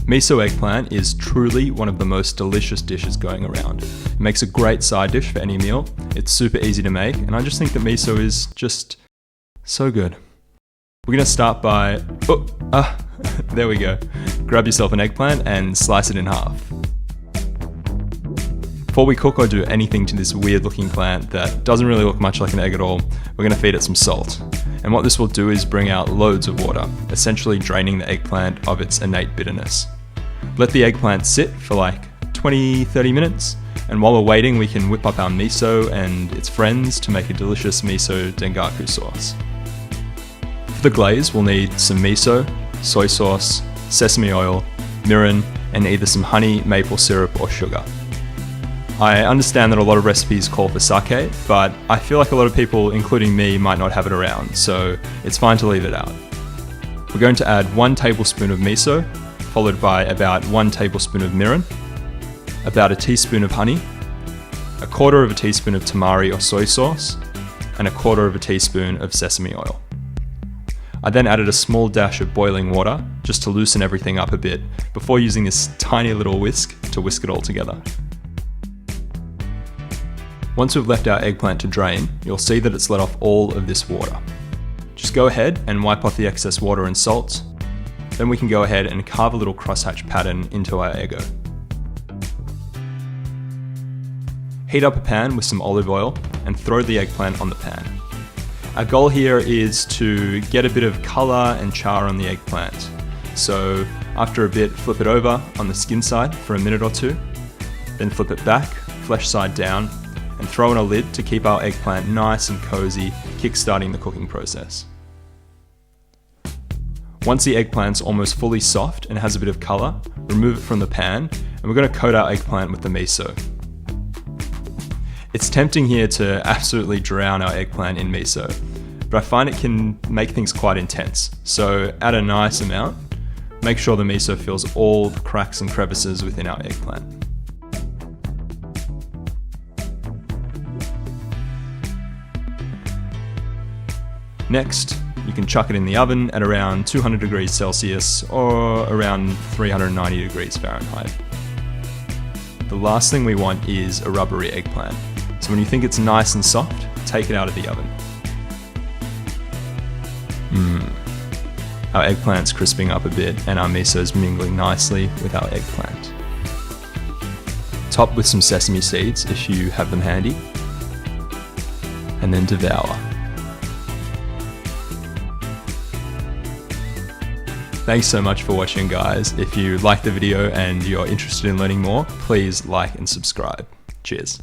Miso eggplant is truly one of the most delicious dishes going around. It makes a great side dish for any meal, it's super easy to make, and I just think that miso is just so good. We're gonna start by, there we go. Grab yourself an eggplant and slice it in half. Before we cook or do anything to this weird looking plant that doesn't really look much like an egg at all, we're going to feed it some salt. And what this will do is bring out loads of water, essentially draining the eggplant of its innate bitterness. Let the eggplant sit for like 20-30 minutes, and while we're waiting we can whip up our miso and its friends to make a delicious miso dengaku sauce. For the glaze we'll need some miso, soy sauce, sesame oil, mirin, and either some honey, maple syrup or sugar. I understand that a lot of recipes call for sake, but I feel like a lot of people, including me, might not have it around, so it's fine to leave it out. We're going to add 1 tablespoon of miso, followed by about 1 tablespoon of mirin, about a teaspoon of honey, 1/4 teaspoon of tamari or soy sauce, and 1/4 teaspoon of sesame oil. I then added a small dash of boiling water, just to loosen everything up a bit, before using this tiny little whisk to whisk it all together. Once we've left our eggplant to drain, you'll see that it's let off all of this water. Just go ahead and wipe off the excess water and salt. Then we can go ahead and carve a little crosshatch pattern into our eggo. Heat up a pan with some olive oil and throw the eggplant on the pan. Our goal here is to get a bit of colour and char on the eggplant. So after a bit, flip it over on the skin side for a minute or two, then flip it back, flesh side down, and throw in a lid to keep our eggplant nice and cozy, kick-starting the cooking process. Once the eggplant's almost fully soft and has a bit of colour, remove it from the pan, and we're going to coat our eggplant with the miso. It's tempting here to absolutely drown our eggplant in miso, but I find it can make things quite intense, so add a nice amount. Make sure the miso fills all the cracks and crevices within our eggplant. Next, you can chuck it in the oven at around 200 degrees Celsius or around 390 degrees Fahrenheit. The last thing we want is a rubbery eggplant, so when you think it's nice and soft, take it out of the oven. Our eggplant's crisping up a bit and our miso's mingling nicely with our eggplant. Top with some sesame seeds if you have them handy, and then devour. Thanks so much for watching, guys. If you liked the video and you're interested in learning more, please like and subscribe. Cheers.